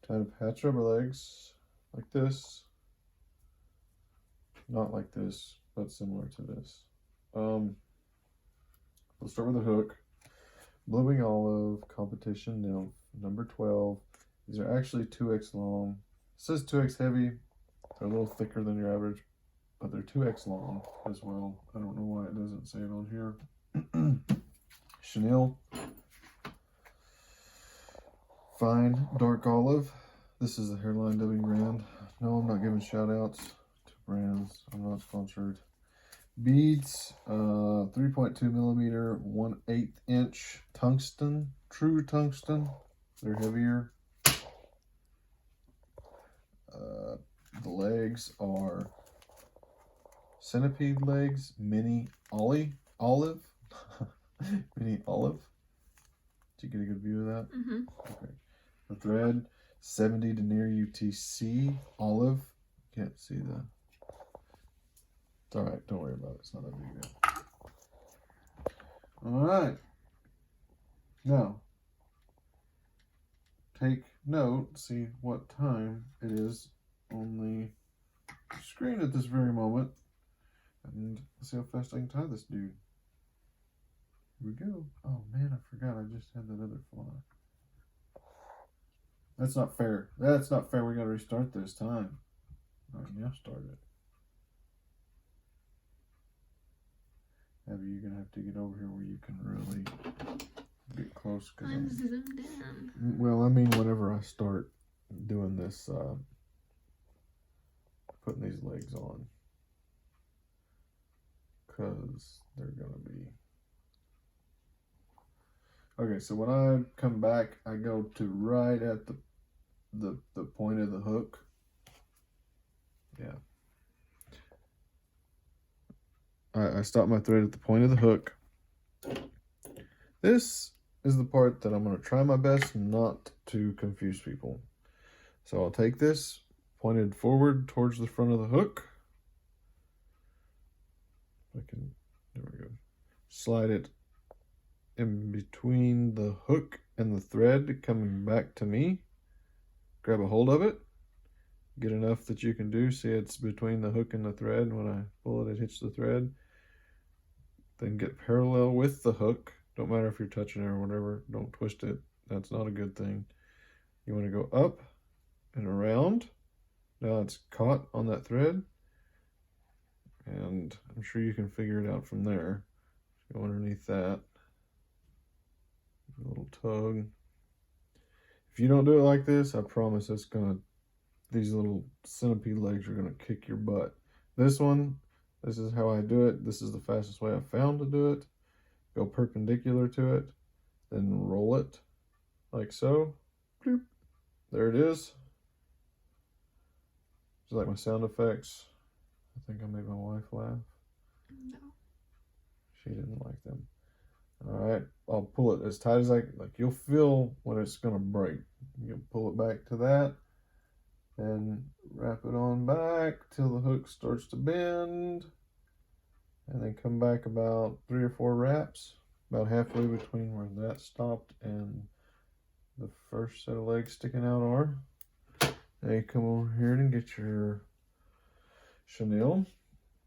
Tie the hatch rubber legs like this. Not like this, but similar to this. We'll start with the hook. Blooming Olive Competition Nymph, number 12. These are actually 2X long. It says 2X heavy. They're a little thicker than your average, but they're 2X long as well. I don't know why it doesn't say it on here. Chenille. Fine Dark Olive. This is the hairline dubbing brand. No, I'm not giving shout outs to brands. I'm not sponsored. Beads, 3.2 millimeter, 1/8 inch tungsten, true tungsten. They're heavier. The legs are centipede legs, mini olive. Mini olive. Did you get a good view of that? Mm-hmm. Okay. The thread, 70 denier UTC olive. Can't see the. It's all right. Don't worry about it. It's not a big deal. All right. Now, take note. See what time it is on the screen at this very moment, and see how fast I can tie this dude. Here we go. Oh man, I forgot. I just had that other fly. That's not fair. That's not fair. We gotta restart this time. All right, now start it. Abby, you're gonna have to get over here where you can really get close. I'm zoomed in. Well, I mean, whenever I start doing this, putting these legs on, because they're gonna be. Okay, so when I come back, I go to right at the point of the hook. Yeah. I stop my thread at the point of the hook. This is the part that I'm going to try my best not to confuse people. So I'll take this pointed forward towards the front of the hook. There we go. Slide it in between the hook and the thread coming back to me. Grab a hold of it. Get enough that you can do. See, it's between the hook and the thread. When I pull it, it hits the thread. Then get parallel with the hook. Don't matter if you're touching it or whatever. Don't twist it. That's not a good thing. You want to go up and around. Now it's caught on that thread. And I'm sure you can figure it out from there. Go underneath that. A little tug. If you don't do it like this, I promise these little centipede legs are gonna kick your butt. This is how I do it. This is the fastest way I've found to do it. Go perpendicular to it, then roll it like so. Bloop. There it is. Just like my sound effects. I think I made my wife laugh. No. She didn't like them. All right, I'll pull it as tight as like you'll feel when it's gonna break. You'll pull it back to that, and wrap it on back till the hook starts to bend, and then come back about 3 or 4 wraps, about halfway between where that stopped and the first set of legs sticking out are. Now you come over here and get your chenille,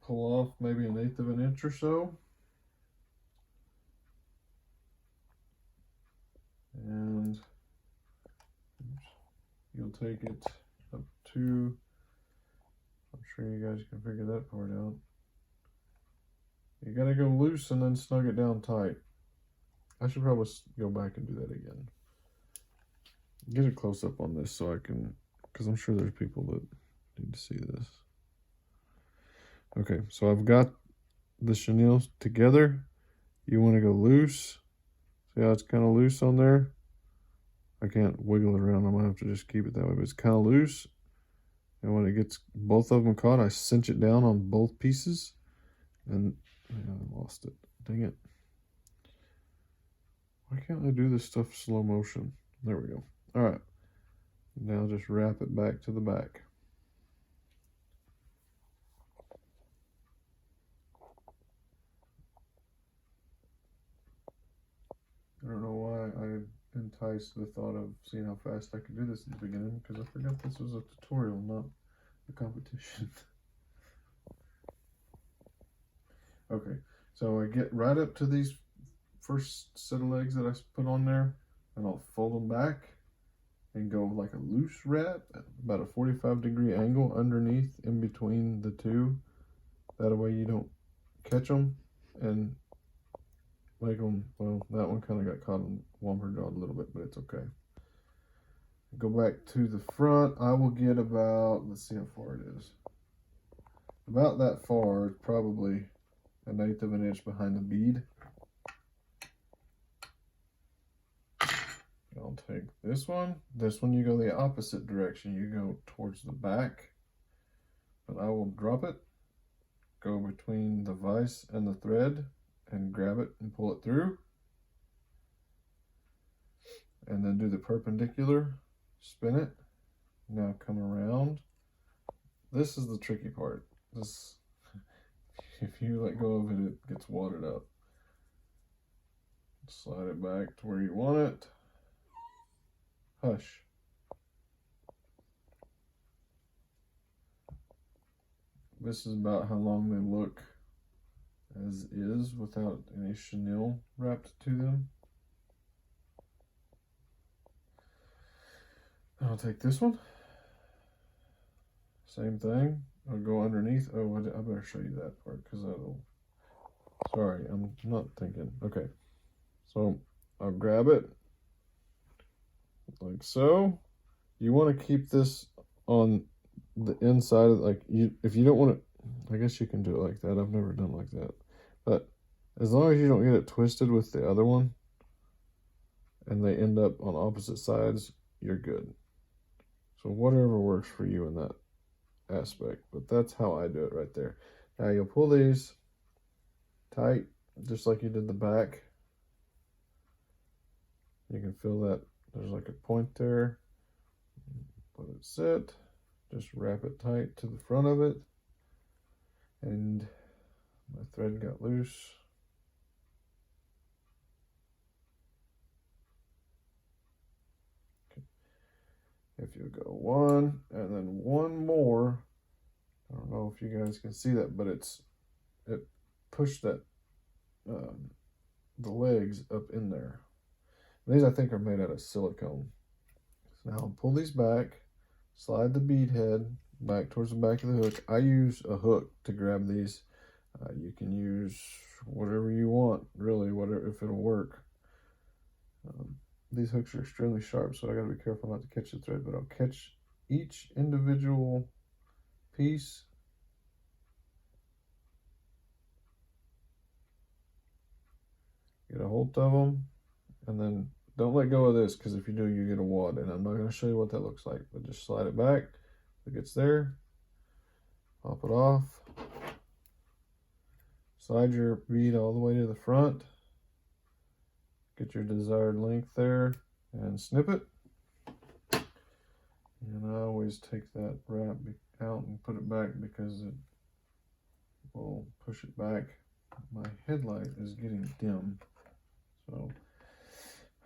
pull off maybe 1/8 of an inch or so. And you'll take it up to, I'm sure you guys can figure that part out. You gotta go loose and then snug it down tight. I should probably go back and do that again. Get a close up on this so I can, because I'm sure there's people that need to see this. Okay, so I've got the chenille together. You want to go loose. See how it's kind of loose on there? I can't wiggle it around. I'm going to have to just keep it that way. But it's kind of loose. And when it gets both of them caught, I cinch it down on both pieces. And I lost it. Dang it. Why can't I do this stuff slow motion? There we go. All right. Now just wrap it back to the back. I don't know why I entice sacrifice the thought of seeing how fast I could do this in the beginning because I forgot this was a tutorial, not a competition. Okay, so I get right up to these first set of legs that I put on there, and I'll fold them back and go like a loose wrap at about a 45-degree angle underneath in between the two. That way you don't catch them and make them, well, that one kind of got caught on Whomper Jaw a little bit, but it's okay. Go back to the front. I will get about, let's see how far it is. About that far, probably 1/8 of an inch behind the bead. I'll take this one. This one you go the opposite direction. You go towards the back. But I will drop it, go between the vise and the thread, and grab it and pull it through. And then do the perpendicular, spin it. Now come around. This is the tricky part. This, if you let go of it, it gets wadded up. Slide it back to where you want it. Hush. This is about how long they look as is without any chenille wrapped to them. I'll take this one. Same thing. I'll go underneath. Oh, I better show you that part because that'll. Sorry, I'm not thinking. Okay. So I'll grab it like so. You want to keep this on the inside of, like, if you don't want to, I guess you can do it like that. I've never done it like that. But as long as you don't get it twisted with the other one and they end up on opposite sides, you're good. So whatever works for you in that aspect. But that's how I do it right there. Now you'll pull these tight, just like you did the back. You can feel that there's like a point there. Let it sit. Just wrap it tight to the front of it. And my thread got loose. Okay. If you go one and then one more, I don't know if you guys can see that, but it pushed that the legs up in there. These I think are made out of silicone. So now I'll pull these back, slide the bead head back towards the back of the hook. I use a hook to grab these. You can use whatever you want, really, whatever, if it'll work. These hooks are extremely sharp, so I gotta be careful not to catch the thread, but I'll catch each individual piece. Get a hold of them, and then don't let go of this, because if you do, you get a wad, and I'm not going to show you what that looks like, but just slide it back. If it gets there, pop it off. Slide your bead all the way to the front. Get your desired length there, and snip it. And I always take that wrap out and put it back because it will push it back. My headlight is getting dim, so.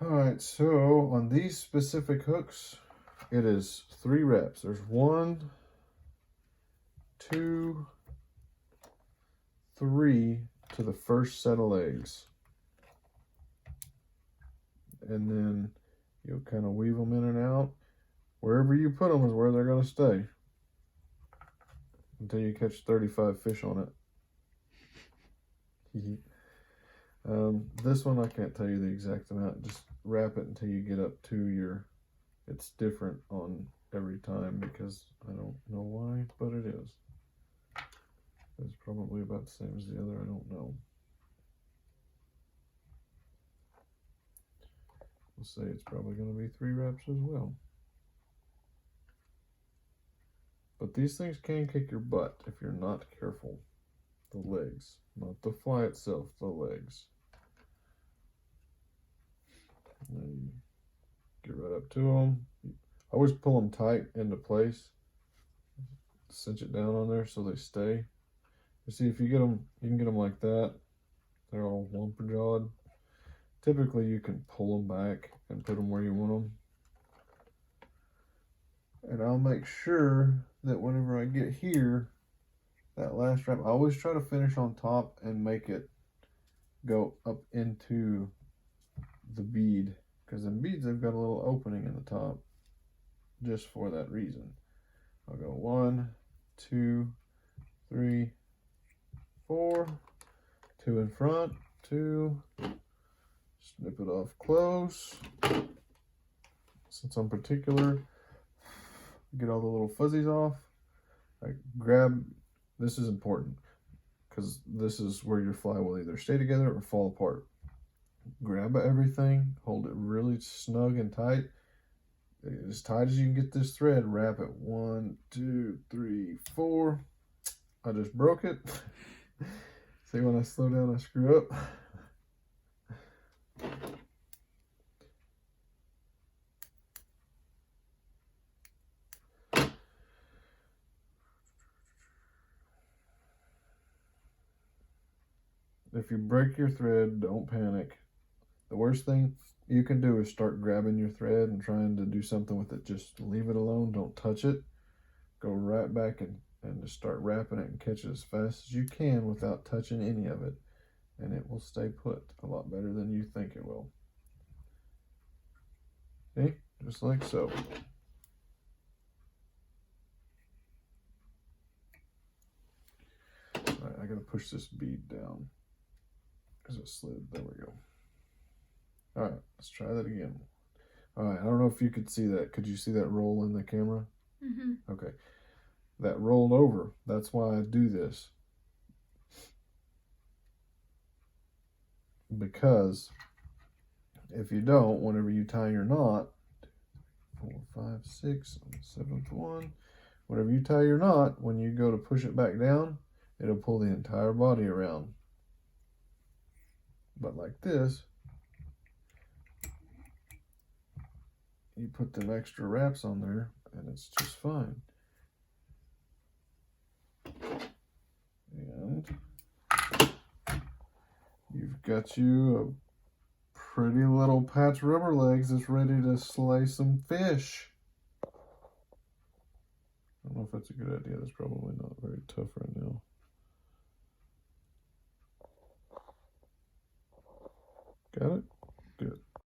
Alright, so on these specific hooks, it is 3 wraps. There's 1, 2, 3 to the first set of legs. And then you'll kind of weave them in and out. Wherever you put them is where they're going to stay. Until you catch 35 fish on it. This one I can't tell you the exact amount. Just wrap it until you get up to your, it's different on every time because I don't know why, but it is. It's probably about the same as the other, I don't know. We'll say it's probably going to be 3 wraps as well. But these things can kick your butt if you're not careful. The legs, not the fly itself, the legs. And then get right up to them. Always pull them tight into place. Cinch it down on there so they stay. You see, if you get them, you can get them like that. They're all whomper jawed. Typically you can pull them back and put them where you want them. And I'll make sure that whenever I get here, that last wrap, I always try to finish on top and make it go up into the bead, because in beads they've got a little opening in the top just for that reason. I'll go 1, 2, 3, 4, 2 in front, 2, snip it off close. Since I'm particular, get all the little fuzzies off. I grab, this is important because this is where your fly will either stay together or fall apart. Grab everything, hold it really snug and tight, as tight as you can get this thread. Wrap it 1, 2, 3, 4. I just broke it. See, when I slow down I screw up. If you break your thread, don't panic. The worst thing you can do is start grabbing your thread and trying to do something with it. Just leave it alone. Don't touch it. Go right back and just start wrapping it and catch it as fast as you can without touching any of it. And it will stay put a lot better than you think it will. See? Just like so. All right, I gotta push this bead down because it slid. There we go. All right, let's try that again. All right, I don't know if you could see that. Could you see that roll in the camera? Mm-hmm. Okay. That rolled over. That's why I do this. Because if you don't, whenever you tie your knot, 4, 5, 6, 7th one, whenever you tie your knot, when you go to push it back down, it'll pull the entire body around. But like this, you put them extra wraps on there and it's just fine. And you've got you a pretty little patch rubber legs that's ready to slay some fish. I don't know if that's a good idea. That's probably not very tough right now. Got it?